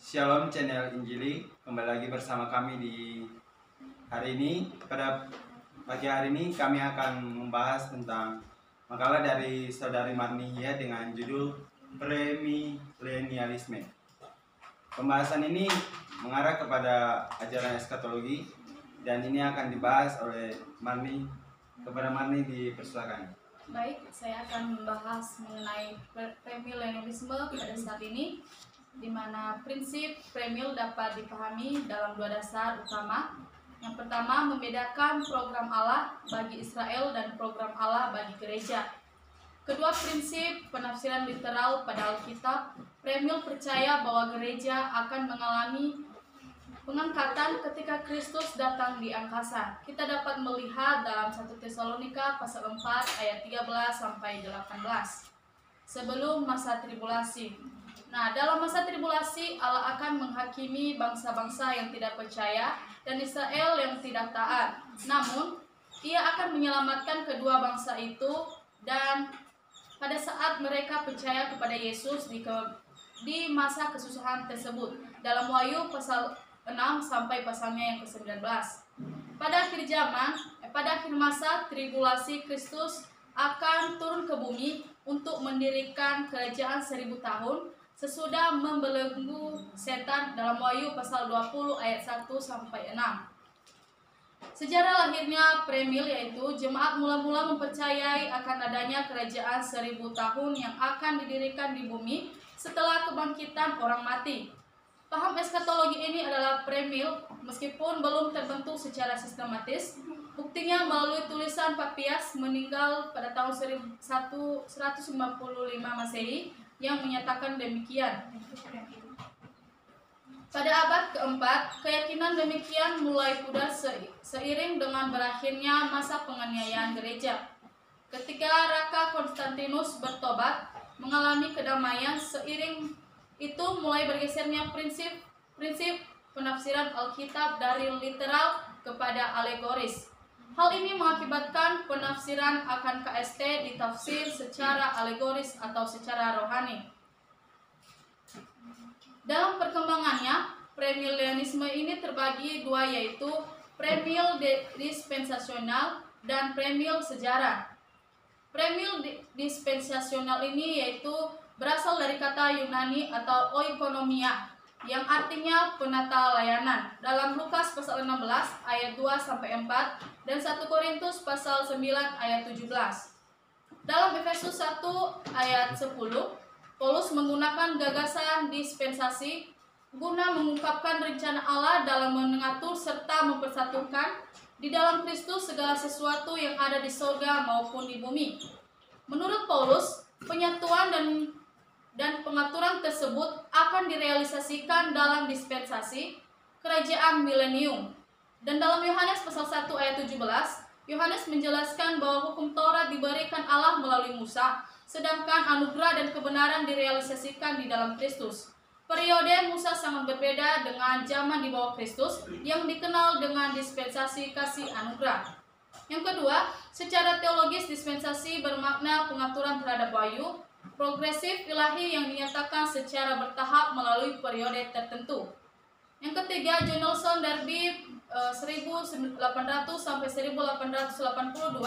Shalom channel Injili, kembali lagi bersama kami di hari ini. Pada pagi hari ini kami akan membahas tentang makalah dari Saudari Marnia dengan judul Premilenialisme. Pembahasan ini mengarah kepada ajaran eskatologi dan ini akan dibahas oleh Marni. Kepada Marni dipersilakan. Baik, saya akan membahas mengenai premilenialisme pada saat ini, di mana prinsip premil dapat dipahami dalam dua dasar utama. Yang pertama, membedakan program Allah bagi Israel dan program Allah bagi gereja. Kedua, prinsip penafsiran literal pada Alkitab. Premil percaya bahwa gereja akan mengalami pengangkatan ketika Kristus datang di angkasa. Kita dapat melihat dalam 1 Tesalonika pasal 4 ayat 13 sampai 18. Sebelum masa tribulasi. Nah, dalam masa tribulasi Allah akan menghakimi bangsa-bangsa yang tidak percaya dan Israel yang tidak taat. Namun, Ia akan menyelamatkan kedua bangsa itu dan pada saat mereka percaya kepada Yesus di masa kesusahan tersebut. Dalam Wahyu pasal 6 sampai pasalnya yang ke-19. Pada akhir masa tribulasi, Kristus akan turun ke bumi untuk mendirikan kerajaan 1000 tahun sesudah membelenggu setan dalam Wahyu pasal 20 ayat 1 sampai 6. Sejarah lahirnya premil yaitu jemaat mula-mula mempercayai akan adanya kerajaan 1000 tahun yang akan didirikan di bumi setelah kebangkitan orang mati. Paham eskatologi ini adalah premil meskipun belum terbentuk secara sistematis. Buktinya melalui tulisan Papias meninggal pada tahun 1155 Masehi yang menyatakan demikian. Pada abad keempat, keyakinan demikian mulai pudar seiring dengan berakhirnya masa penganiayaan gereja. Ketika Raka Konstantinus bertobat, mengalami kedamaian, seiring itu mulai bergesernya prinsip penafsiran Alkitab dari literal kepada alegoris. Hal ini mengakibatkan penafsiran akan KST ditafsir secara alegoris atau secara rohani. Dalam perkembangannya, premilenialisme ini terbagi dua, yaitu premil dispensasional dan premil sejarah. Premil dispensasional ini yaitu berasal dari kata Yunani atau oikonomia yang artinya penata layanan. Dalam Lukas pasal 16 ayat 2 sampai 4 dan 1 Korintus pasal 9 ayat 17. Dalam Efesus 1 ayat 10, Paulus menggunakan gagasan dispensasi guna mengungkapkan rencana Allah dalam mengatur serta mempersatukan di dalam Kristus segala sesuatu yang ada di surga maupun di bumi. Menurut Paulus, penyatuan dan pengaturan tersebut akan direalisasikan dalam dispensasi kerajaan milenium. Dan dalam Yohanes pasal 1 ayat 17, Yohanes menjelaskan bahwa hukum Taurat diberikan Allah melalui Musa, sedangkan anugerah dan kebenaran direalisasikan di dalam Kristus. Periode Musa sangat berbeda dengan zaman di bawah Kristus yang dikenal dengan dispensasi kasih anugerah. Yang kedua, secara teologis dispensasi bermakna pengaturan terhadap wahyu progresif ilahi yang dinyatakan secara bertahap melalui periode tertentu. Yang ketiga, John Nelson Darby 1800 sampai 1882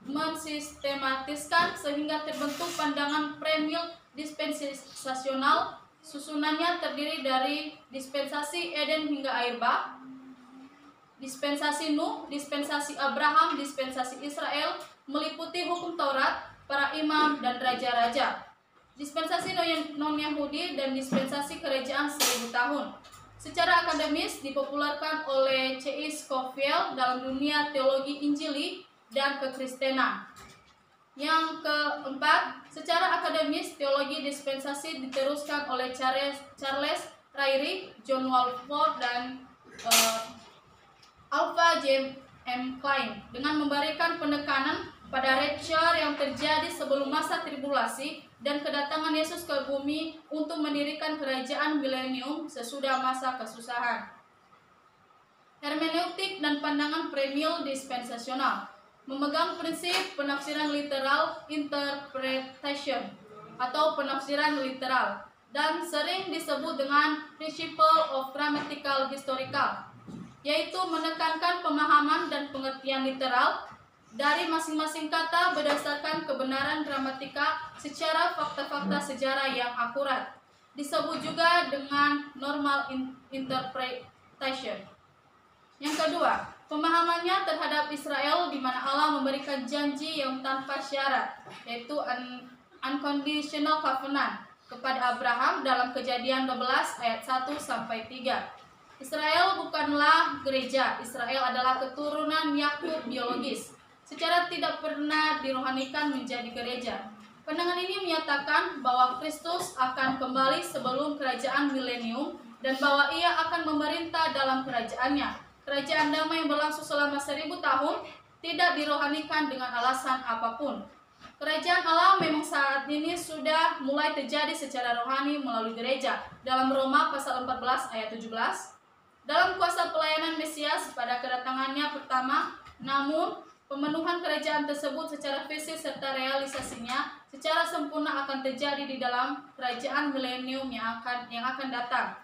mensistematiskan sehingga terbentuk pandangan premil dispensasional. Susunannya terdiri dari dispensasi Eden hingga air bah, dispensasi Nuh, dispensasi Abraham, dispensasi Israel, meliputi hukum Taurat, para imam dan raja-raja, dispensasi non-Yahudi dan dispensasi kerajaan 1000 tahun. Secara akademis dipopulerkan oleh C.I. Scofield dalam dunia teologi Injili dan kekristenan. Yang keempat, secara akademis teologi dispensasi diteruskan oleh Charles Ryrie, John Walford dan Alpha J. M. Klein dengan memberikan penekanan pada rapture yang terjadi sebelum masa tribulasi dan kedatangan Yesus ke bumi untuk mendirikan kerajaan milenium sesudah masa kesusahan. Hermeneutik dan pandangan premil dispensasional memegang prinsip penafsiran literal interpretation atau penafsiran literal. dan sering disebut dengan Principle of Grammatical Historical, yaitu menekankan pemahaman dan pengertian literal dari masing-masing kata berdasarkan kebenaran gramatika secara fakta-fakta sejarah yang akurat. Disebut juga dengan normal interpretation. Yang kedua, pemahamannya terhadap Israel di mana Allah memberikan janji yang tanpa syarat, yaitu unconditional covenant kepada Abraham dalam Kejadian 12 ayat 1 sampai 3. Israel bukanlah gereja. Israel adalah keturunan Yakub biologis, secara tidak pernah dirohanikan menjadi gereja. Pandangan ini menyatakan bahwa Kristus akan kembali sebelum kerajaan milenium dan bahwa ia akan memerintah dalam kerajaannya. Kerajaan damai yang berlangsung selama 1000 tahun tidak dirohanikan dengan alasan apapun. Kerajaan Allah memang saat ini sudah mulai terjadi secara rohani melalui gereja. Dalam Roma pasal 14 ayat 17, dalam kuasa pelayanan Mesias pada kedatangannya pertama, namun pemenuhan kerajaan tersebut secara fisik serta realisasinya secara sempurna akan terjadi di dalam kerajaan milenium yang akan datang.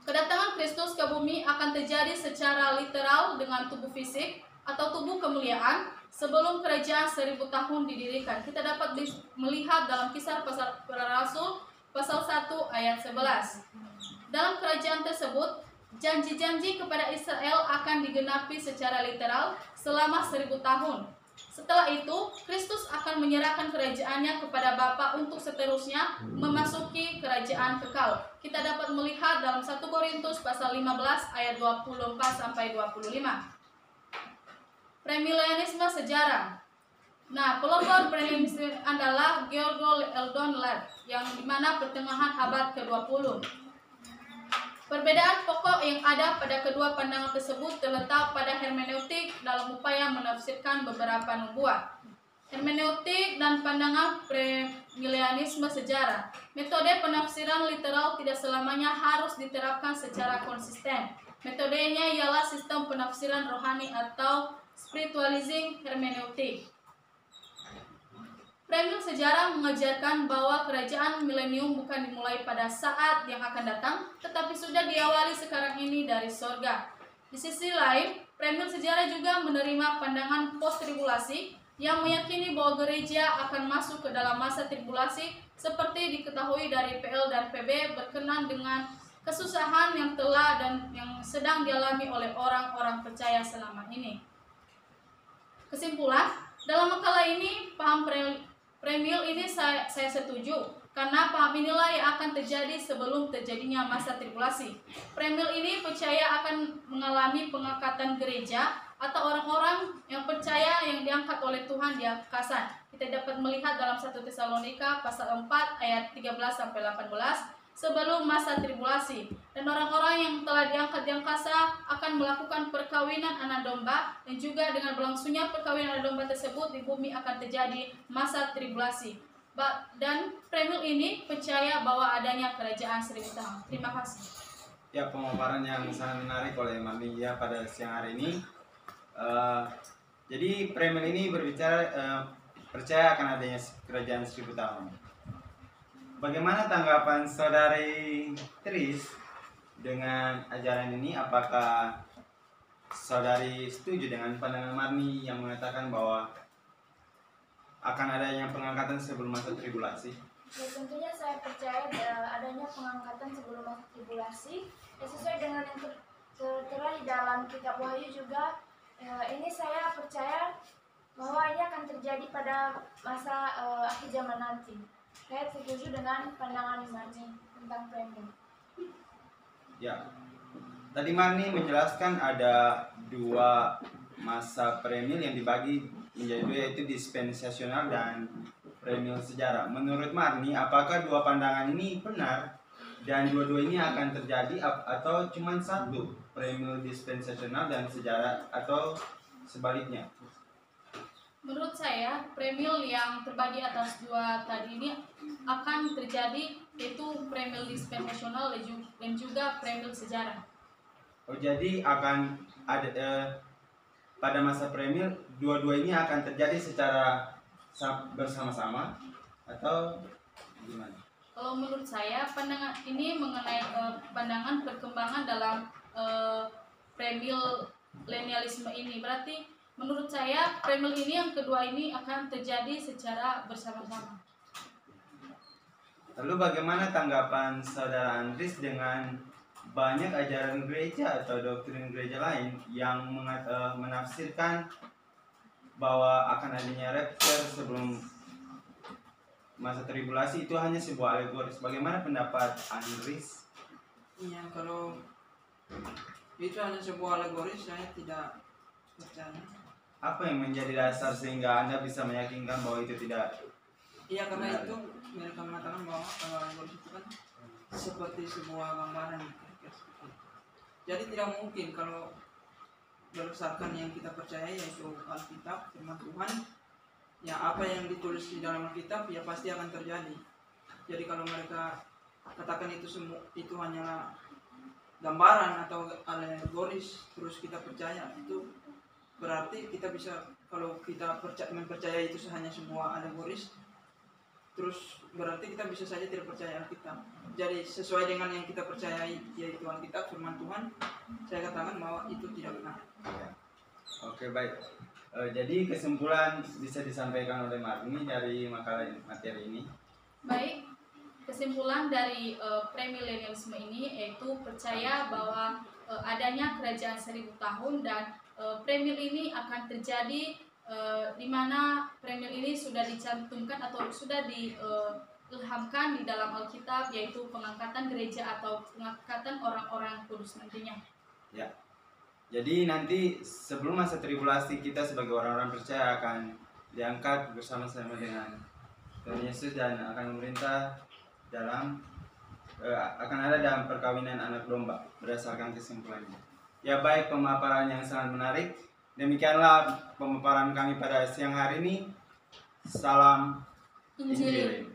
Kedatangan Kristus ke bumi akan terjadi secara literal dengan tubuh fisik atau tubuh kemuliaan sebelum kerajaan 1000 tahun didirikan. Kita dapat melihat dalam Kisah Para Rasul pasal 1 ayat 11. Dalam kerajaan tersebut, janji-janji kepada Israel akan digenapi secara literal selama 1000 tahun. Setelah itu, Kristus akan menyerahkan kerajaannya kepada Bapa untuk seterusnya memasuki kerajaan kekal. Kita dapat melihat dalam 1 Korintus pasal 15 ayat 24 sampai 25. Premilenialisme sejarah. Nah, pelopor premilenialisme adalah Georg Eldon Ladd, yang dimana pertengahan abad ke-20. Perbedaan pokok yang ada pada kedua pandangan tersebut terletak pada hermeneutik dalam upaya menafsirkan beberapa nubuat. Hermeneutik dan pandangan premilenialisme sejarah. Metode penafsiran literal tidak selamanya harus diterapkan secara konsisten. Metodenya ialah sistem penafsiran rohani atau spiritualizing hermeneutik. Premil sejarah mengajarkan bahwa kerajaan milenium bukan dimulai pada saat yang akan datang, tetapi sudah diawali sekarang ini dari sorga. Di sisi lain, premil sejarah juga menerima pandangan post-tribulasi yang meyakini bahwa gereja akan masuk ke dalam masa tribulasi seperti diketahui dari PL dan PB berkenan dengan kesusahan yang telah dan yang sedang dialami oleh orang-orang percaya selama ini. Kesimpulan, dalam makalah ini, paham premil ini saya setuju, karena paham inilah yang akan terjadi sebelum terjadinya masa tribulasi. Premil ini percaya akan mengalami pengangkatan gereja atau orang-orang yang percaya yang diangkat oleh Tuhan di angkasa. Kita dapat melihat dalam 1 Tesalonika pasal 4 ayat 13 sampai 18 sebelum masa tribulasi. Dan orang-orang yang telah diangkat di angkasa akan melakukan perkawinan anak domba, dan juga dengan berlangsungnya perkawinan anak domba tersebut di bumi akan terjadi masa tribulasi. Dan premil ini percaya bahwa adanya kerajaan 1000 tahun. Terima kasih. Ya, pemaparan yang sangat menarik oleh Mami ya pada siang hari ini. Jadi premil ini berbicara percaya akan adanya kerajaan 1000 tahun. Bagaimana tanggapan saudari Tris dengan ajaran ini? Apakah saudari setuju dengan pandangan Marni yang mengatakan bahwa akan adanya pengangkatan sebelum masa tribulasi? Ya, tentunya saya percaya adanya pengangkatan sebelum masa tribulasi. Ya, sesuai dengan yang tertera di dalam kitab Wahyu juga, ini saya percaya bahwa ini akan terjadi pada masa akhir zaman nanti. Saya setuju dengan pandangan Marni tentang premil. Ya, tadi Marni menjelaskan ada dua masa premil yang dibagi menjadi dua, yaitu dispensasional dan premil sejarah. Menurut Marni, apakah dua pandangan ini benar dan dua-dua ini akan terjadi atau cuma satu, premil dispensasional dan sejarah, atau sebaliknya? Menurut saya, premil yang terbagi atas dua tadi ini akan terjadi, yaitu premil dispensasional dan juga premil sejarah. Oh, jadi akan ada pada masa premil dua-dua ini akan terjadi secara bersama-sama atau gimana? Kalau menurut saya pandangan ini mengenai pandangan perkembangan dalam premilenialisme ini, berarti menurut saya premil ini yang kedua ini akan terjadi secara bersama-sama. Lalu bagaimana tanggapan saudara Andris dengan banyak ajaran gereja atau doktrin gereja lain yang menafsirkan bahwa akan adanya rapture sebelum masa tribulasi itu hanya sebuah alegoris? Bagaimana pendapat Andris? Iya, kalau itu hanya sebuah alegoris, saya tidak percaya. Apa yang menjadi dasar sehingga Anda bisa meyakinkan bahwa itu tidak? Iya, karena benar? itu mereka mengatakan bahwa kalau alegoris itu kan seperti sebuah gambaran. Jadi tidak mungkin kalau berdasarkan yang kita percaya yaitu Alkitab, firman Tuhan, ya apa yang ditulis di dalam Alkitab ya pasti akan terjadi. Jadi kalau mereka katakan itu hanyalah gambaran atau alegoris terus kita percaya, itu berarti kita bisa, kalau kita mempercayai itu hanya sebuah alegoris, terus berarti kita bisa saja tidak percaya Alkitab. Jadi sesuai dengan yang kita percayai yaitu Alkitab, firman Tuhan, saya katakan bahwa itu tidak benar. Oke, baik. Jadi kesimpulan bisa disampaikan oleh Marni dari makalah materi ini. Baik, kesimpulan dari premilenialisme ini yaitu percaya bahwa adanya kerajaan 1000 tahun dan premil ini akan terjadi di mana premil ini sudah dicantumkan atau sudah diilhamkan di dalam Alkitab, yaitu pengangkatan gereja atau pengangkatan orang-orang kudus nantinya. Ya. Jadi nanti sebelum masa tribulasi kita sebagai orang-orang percaya akan diangkat bersama-sama dengan Tuhan Yesus dan akan memerintah dalam akan ada dalam perkawinan anak domba berdasarkan kesimpulannya. Ya, baik, pemaparan yang sangat menarik. Demikianlah pemaparan kami pada siang hari ini. Salam Injil.